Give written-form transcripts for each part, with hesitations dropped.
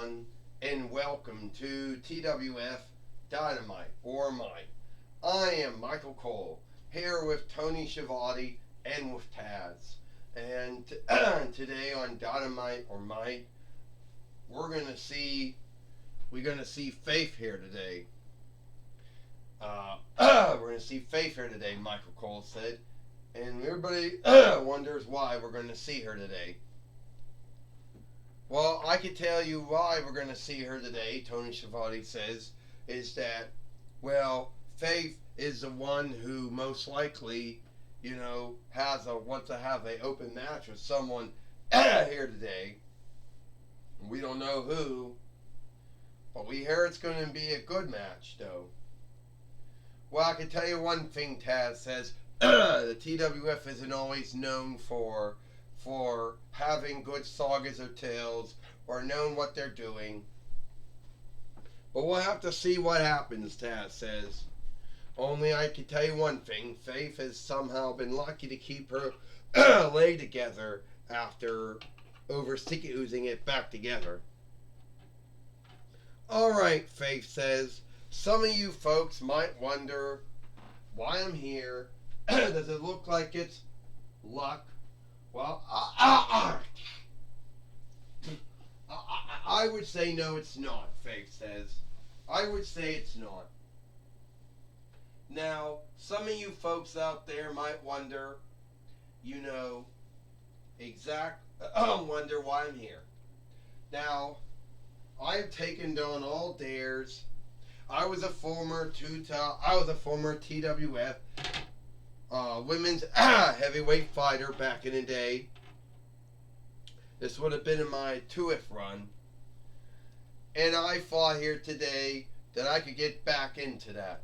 everyone, and welcome to TWF Dynamite or Mike. I am Michael Cole, here with Tony Schiavone and with Taz. And today on Dynamite or Mike, we're gonna see Faith here today. We're gonna see Faith here today, Michael Cole said, and everybody wonders why we're gonna see her today. Well, I can tell you why we're going to see her today, Tony Schiavone says, is that, well, Faith is the one who most likely, wants to have an open match with someone here today. We don't know who, but we hear it's going to be a good match, though. Well, I can tell you one thing, Taz says, the TWF isn't always known for having good sagas or tales or knowing what they're doing. But we'll have to see what happens, Taz says. Only I can tell you one thing. Faith has somehow been lucky to keep her leg together after oozing it back together. Alright, Faith says. Some of you folks might wonder why I'm here. Does it look like it's luck? Well, I would say no, it's not, Faith says. I would say it's not. Now, some of you folks out there might wonder, wonder why I'm here. Now, I've taken down all dares. I was a former TWF women's heavyweight fighter back in the day. This would have been in my 2th run. And I fought here today that I could get back into that.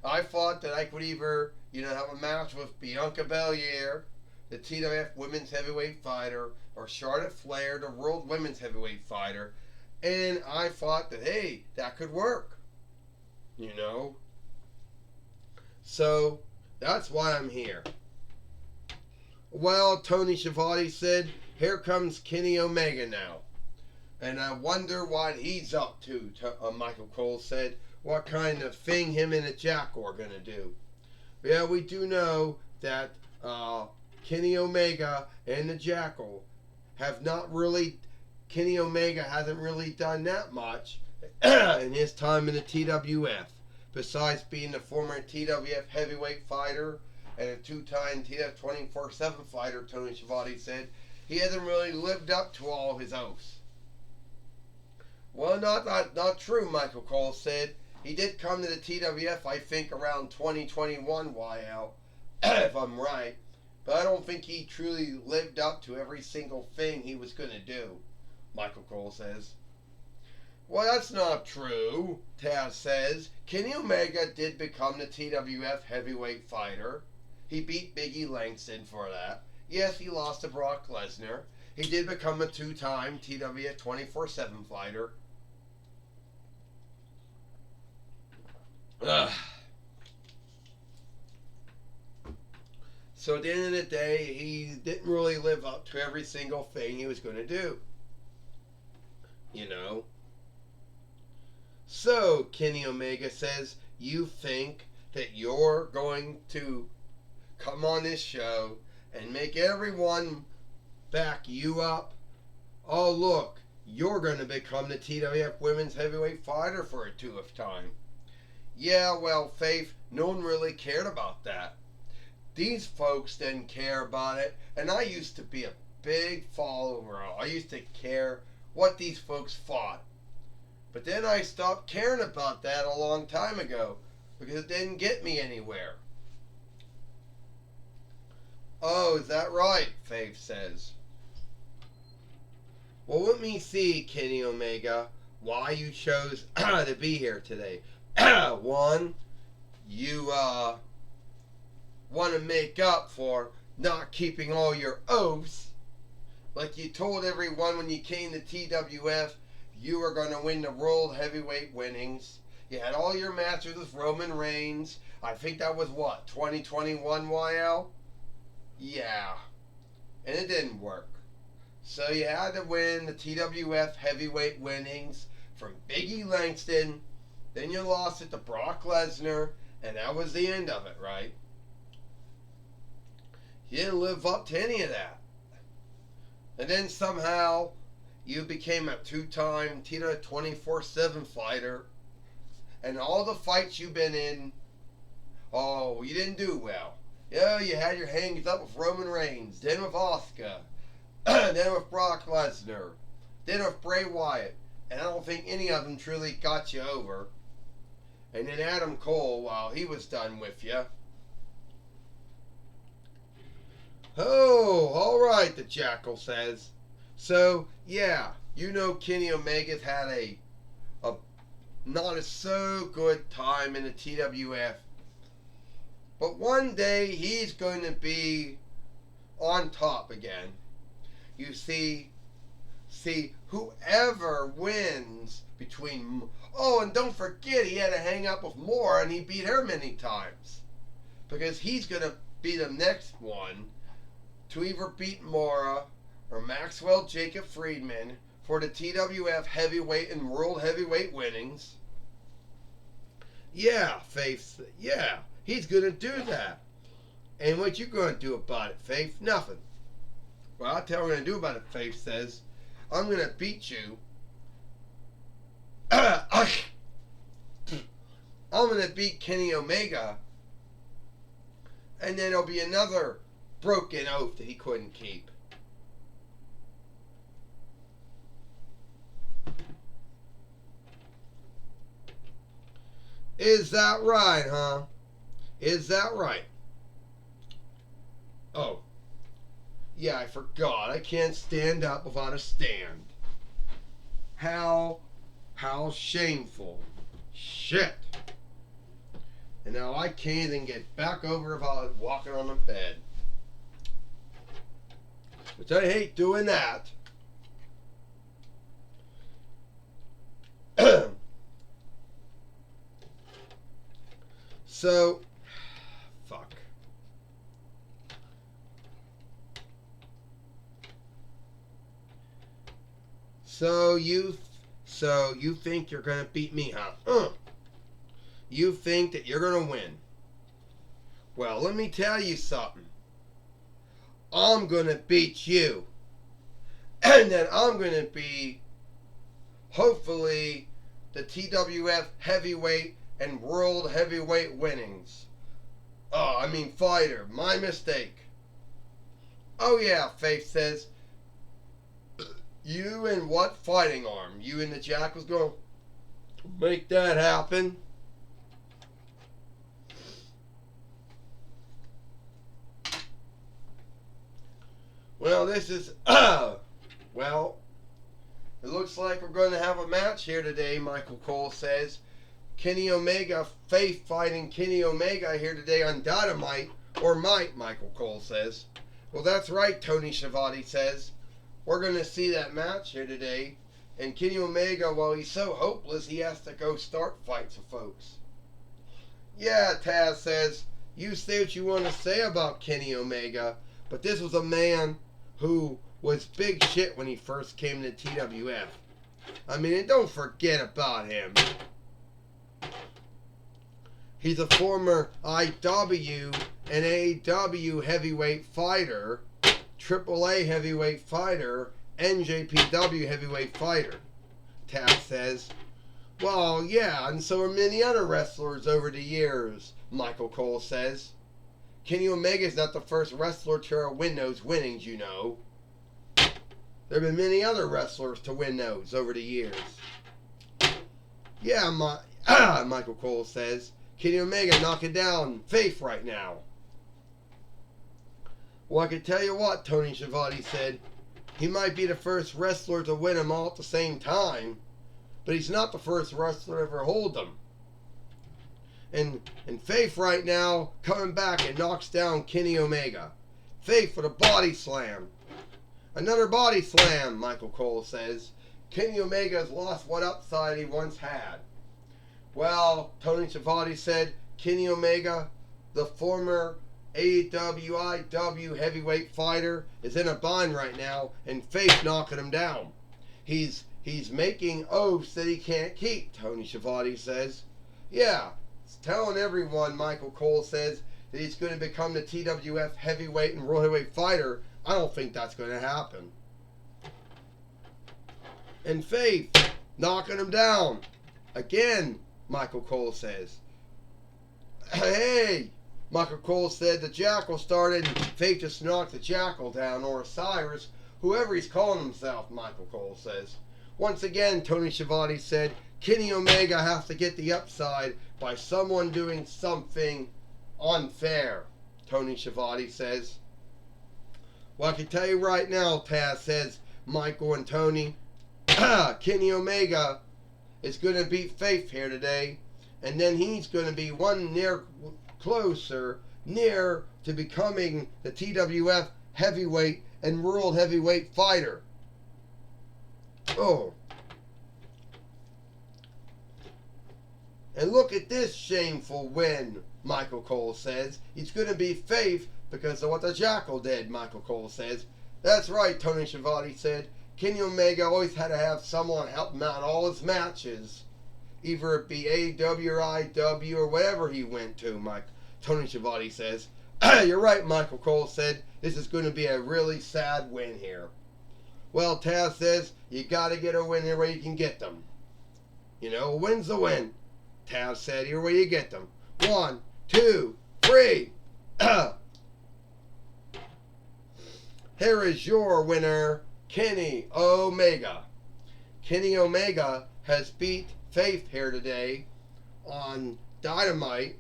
I thought that I could either, have a match with Bianca Belair, the TWF women's heavyweight fighter, or Charlotte Flair, the world women's heavyweight fighter. And I thought that, hey, that could work. So, that's why I'm here. Well, Tony Schiavone said, here comes Kenny Omega now. And I wonder what he's up to, Michael Cole said. What kind of thing him and the Jackal are going to do. Yeah, we do know that Kenny Omega and the Jackal Kenny Omega hasn't really done that much in his time in the TWF. Besides being the former TWF heavyweight fighter and a 2-time TWF 24/7 fighter, Tony Schiavone said, he hasn't really lived up to all of his oaths. Well, not true, Michael Cole said. He did come to the TWF, I think, around 2021, YL, if I'm right. But I don't think he truly lived up to every single thing he was going to do, Michael Cole says. Well, that's not true, Taz says. Kenny Omega did become the TWF heavyweight fighter. He beat Biggie Langston for that. Yes, he lost to Brock Lesnar. He did become a 2-time TWF 24/7 fighter. So at the end of the day, he didn't really live up to every single thing he was going to do. So, Kenny Omega says, you think that you're going to come on this show and make everyone back you up? Oh, look, you're going to become the TWF Women's Heavyweight Fighter for a 2th time. Yeah, well, Faith, no one really cared about that. These folks didn't care about it, and I used to be a big follower. I used to care what these folks fought. But then I stopped caring about that a long time ago because it didn't get me anywhere. Oh, is that right? Faith says. Well, let me see, Kenny Omega, why you chose to be here today. One, you want to make up for not keeping all your oaths. Like you told everyone when you came to TWF, you were going to win the World Heavyweight winnings. You had all your matches with Roman Reigns. I think that was what, 2021 YL? Yeah. And it didn't work. So you had to win the TWF heavyweight winnings from Biggie Langston. Then you lost it to Brock Lesnar, and that was the end of it, right? You didn't live up to any of that. And then somehow you became a two-time TWF 24/7 fighter. And all the fights you've been in, oh, you didn't do well. Yeah, you had your hands up with Roman Reigns, then with Asuka, then with Brock Lesnar, then with Bray Wyatt. And I don't think any of them truly got you over. And then Adam Cole, well, he was done with you. Oh, all right, the Jackal says. So, yeah, you know Kenny Omega's had a not a so good time in the TWF. But one day he's going to be on top again. You see, whoever wins between... Oh, and don't forget he had to hang up with Mora, and he beat her many times. Because he's going to be the next one to either beat Mora or Maxwell Jacob Friedman for the TWF heavyweight and world heavyweight winnings. Yeah, Faith. Yeah, he's going to do that. And what you going to do about it, Faith? Nothing. Well, I'll tell you what I'm going to do about it, Faith says. I'm going to beat you. I'm going to beat Kenny Omega. And then there'll be another broken oath that he couldn't keep. Is that right, huh? Is that right? Oh. Yeah, I forgot. I can't stand up without a stand. How shameful. Shit. And now I can't even get back over without walking on the bed. Which I hate doing that. So, fuck. So you think you're gonna beat me, huh? You think that you're gonna win? Well, let me tell you something. I'm gonna beat you, and then I'm gonna be, hopefully, the TWF heavyweight and world heavyweight winnings. Oh, I mean fighter. My mistake. Oh yeah, Faith says. You and what fighting arm? You and the Jackal's going to make that happen? Well, this is... well, it looks like we're going to have a match here today, Michael Cole says. Kenny Omega, Faith fighting Kenny Omega here today on Dynamite, or might, Michael Cole says. Well, that's right, Tony Schiavone says. We're going to see that match here today. And Kenny Omega, while he's so hopeless, he has to go start fights with folks. Yeah, Taz says, you say what you want to say about Kenny Omega, but this was a man who was big shit when he first came to TWF. I mean, and don't forget about him. He's a former IW and AEW heavyweight fighter, AAA heavyweight fighter, NJPW heavyweight fighter. Taz says, well, yeah, and so are many other wrestlers over the years, Michael Cole says. Kenny Omega's not the first wrestler to win those winnings, you know. There have been many other wrestlers to win those over the years. Yeah, Michael Cole says. Kenny Omega knocking down Faith right now. Well, I can tell you what, Tony Schiavone said. He might be the first wrestler to win them all at the same time, but he's not the first wrestler to ever hold them. And Faith right now coming back and knocks down Kenny Omega. Faith for the body slam. Another body slam, Michael Cole says. Kenny Omega has lost what upside he once had. Well, Tony Schiavone said, Kenny Omega, the former AWIW heavyweight fighter is in a bind right now, and Faith knocking him down. He's making oaths that he can't keep, Tony Schiavone says. Yeah, he's telling everyone, Michael Cole says, that he's going to become the TWF heavyweight and world heavyweight fighter. I don't think that's going to happen. And Faith knocking him down. Again, Michael Cole says. Hey, Michael Cole said the Jackal started and Faith just knocked the Jackal down, or Cyrus, whoever he's calling himself, Michael Cole says. Once again, Tony Schiavone said, Kenny Omega has to get the upside by someone doing something unfair, Tony Schiavone says. Well, I can tell you right now, Taz says, Michael and Tony, Kenny Omega is going to beat Faith here today, and then he's going to be one closer to becoming the TWF heavyweight and world heavyweight fighter. Oh. And look at this shameful win, Michael Cole says. He's going to be Faith because of what the Jackal did, Michael Cole says. That's right, Tony Schiavone said. Kenny Omega always had to have someone help him out all his matches. Either it be AEW or IW or whatever he went to, Tony Schiavone says. You're right, Michael Cole said. This is going to be a really sad win here. Well, Taz says, you got to get a win here where you can get them. You know, a win's a win. Taz said, here where you get them. 1, 2, 3. Here is your winner, Kenny Omega. Kenny Omega has beat Faith here today on Dynamite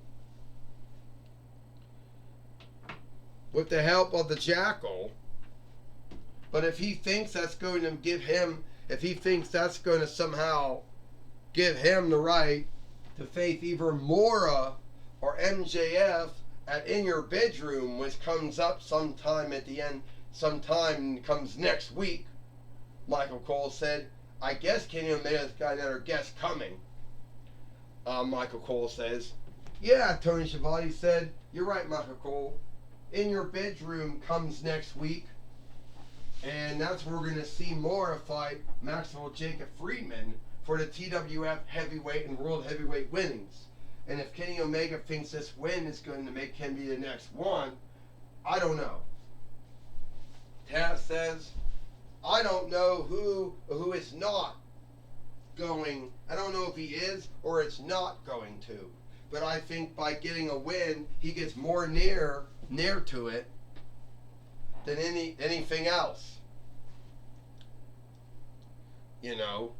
with the help of the Jackal. But if he thinks that's going to give him, if he thinks that's going to somehow give him the right to face either Mora or MJF at In Your Bedroom, which comes up sometime at the end, sometime comes next week, Michael Cole said, I guess Kenny Omega's got another guest coming. Michael Cole says. Yeah, Tony Schiavone said, you're right, Michael Cole. In Your Bedroom comes next week. And that's where we're going to see Mora fight Maxwell Jacob Friedman for the TWF heavyweight and world heavyweight winnings. And if Kenny Omega thinks this win is going to make him be the next one, I don't know. Taz says, I don't know who is not going. I don't know if he is or it's not going to. But I think by getting a win, he gets more near to it than anything else. You know.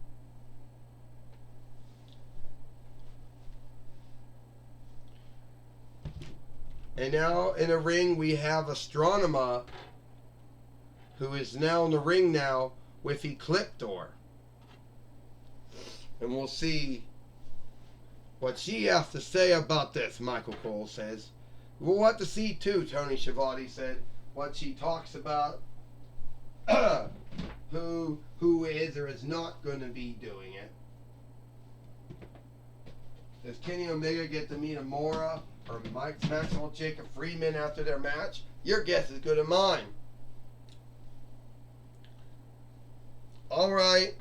And now in the ring we have Astronema, who is now in the ring now with Ecliptor. And we'll see what she has to say about this, Michael Cole says. We'll have to see too, Tony Schiavone said, what she talks about, who is or is not going to be doing it. Does Kenny Omega get to meet Amora or Maxwell Jacob Friedman after their match? Your guess is good as mine. Alright.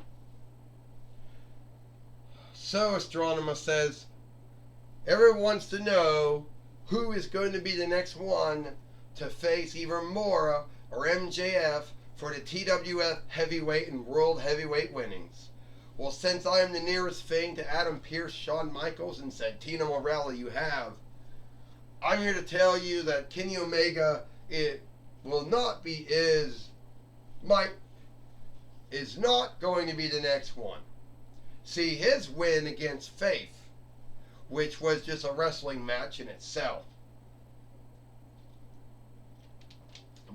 So Astronema says, everyone wants to know who is going to be the next one to face either Mora or MJF for the TWF heavyweight and world heavyweight winnings. Well, since I am the nearest thing to Adam Pearce, Shawn Michaels, and Santino Marella you have, I'm here to tell you that Kenny Omega is not going to be the next one. See, his win against Faith, which was just a wrestling match in itself.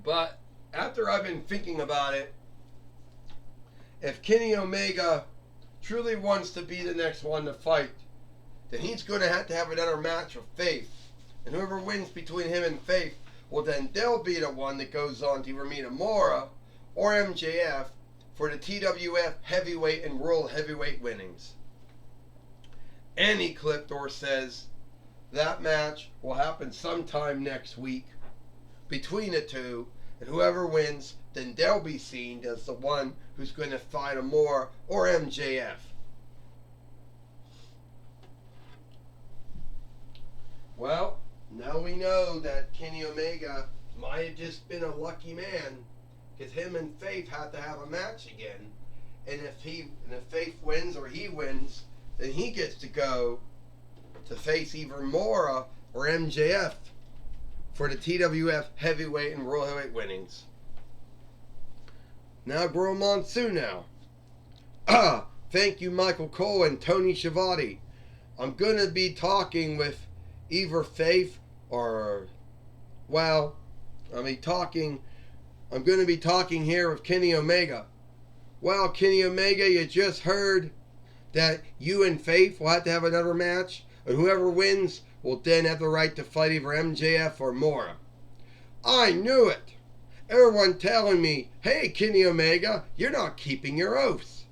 But after I've been thinking about it, if Kenny Omega truly wants to be the next one to fight, then he's going to have another match with Faith. And whoever wins between him and Faith, well then they'll be the one that goes on to either meet Amora or MJF for the TWF heavyweight and world heavyweight winnings. And Ecliptor says that match will happen sometime next week. between the two, and whoever wins, then they'll be seen as the one who's going to fight Amora or MJF. Well, now we know that Kenny Omega might have just been a lucky man, because him and Faith have to have a match again. And if Faith wins or he wins, then he gets to go to face either Mora or MJF for the TWF Heavyweight and World Heavyweight winnings. Now, Gorilla Monsoon now. Thank you, Michael Cole and Tony Schiavone. I'm going to be talking with either Faith or, well, I'm going to be talking here with Kenny Omega. Well, Kenny Omega, you just heard that you and Faith will have to have another match, and whoever wins will then have the right to fight either MJF or Mora. I knew it. Everyone telling me, hey, Kenny Omega, you're not keeping your oaths.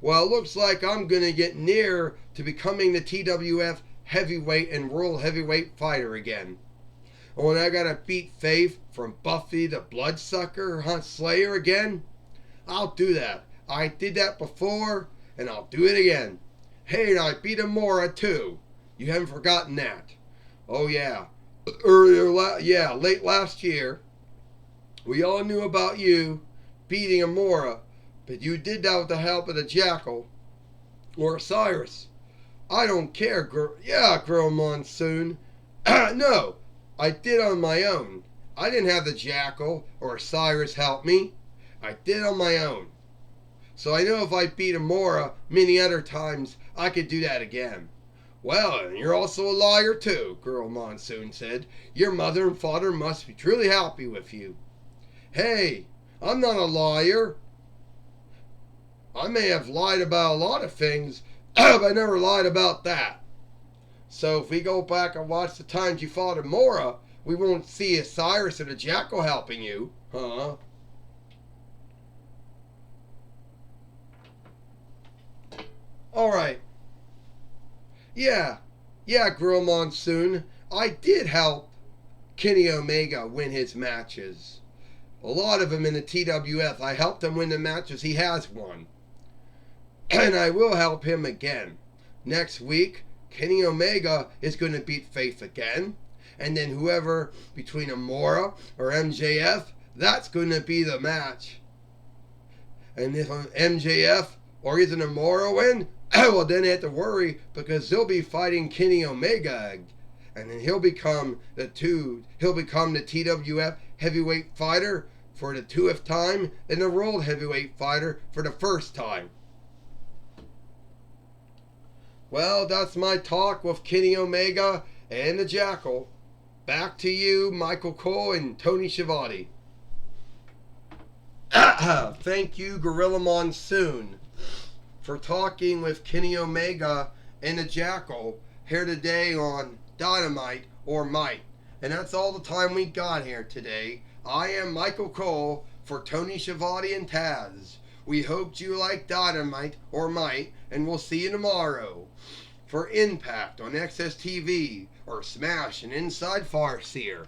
Well, it looks like I'm going to get near to becoming the TWF Heavyweight and World Heavyweight fighter again. And when I got to beat Faith from Buffy the Bloodsucker Slayer again, I'll do that. I did that before, and I'll do it again. Hey, and I beat Amora too. You haven't forgotten that. Oh yeah. Late last year, we all knew about you beating Amora, but you did that with the help of the Jackal or Cyrus. I don't care, Girl Monsoon. No, I did on my own. I didn't have the Jackal or Cyrus help me. I did on my own. So I know if I beat Amora many other times, I could do that again. Well, and you're also a liar too, Girl Monsoon said. Your mother and father must be truly happy with you. Hey, I'm not a liar. I may have lied about a lot of things, but I never lied about that. So if we go back and watch the times you fought Amora, we won't see a Cyrus and a Jackal helping you, huh? Alright. Yeah, Girl Monsoon, I did help Kenny Omega win his matches. A lot of them in the TWF. I helped him win the matches he has won. And I will help him again. Next week, Kenny Omega is going to beat Faith again. And then whoever between Amora or MJF, that's going to be the match. And if MJF or even Amora win, well, then they have to worry because they'll be fighting Kenny Omega. And then he'll become the TWF heavyweight fighter for the 2th time and the world heavyweight fighter for the 1st time. Well, that's my talk with Kenny Omega and the Jackal. Back to you, Michael Cole and Tony Schiavone. Thank you, Gorilla Monsoon, for talking with Kenny Omega and the Jackal here today on Dynamite or Might. And that's all the time we got here today. I am Michael Cole for Tony Schiavone and Taz. We hoped you liked Dynamite or Might, and we'll see you tomorrow for Impact on XSTV or Smash and Inside Farseer.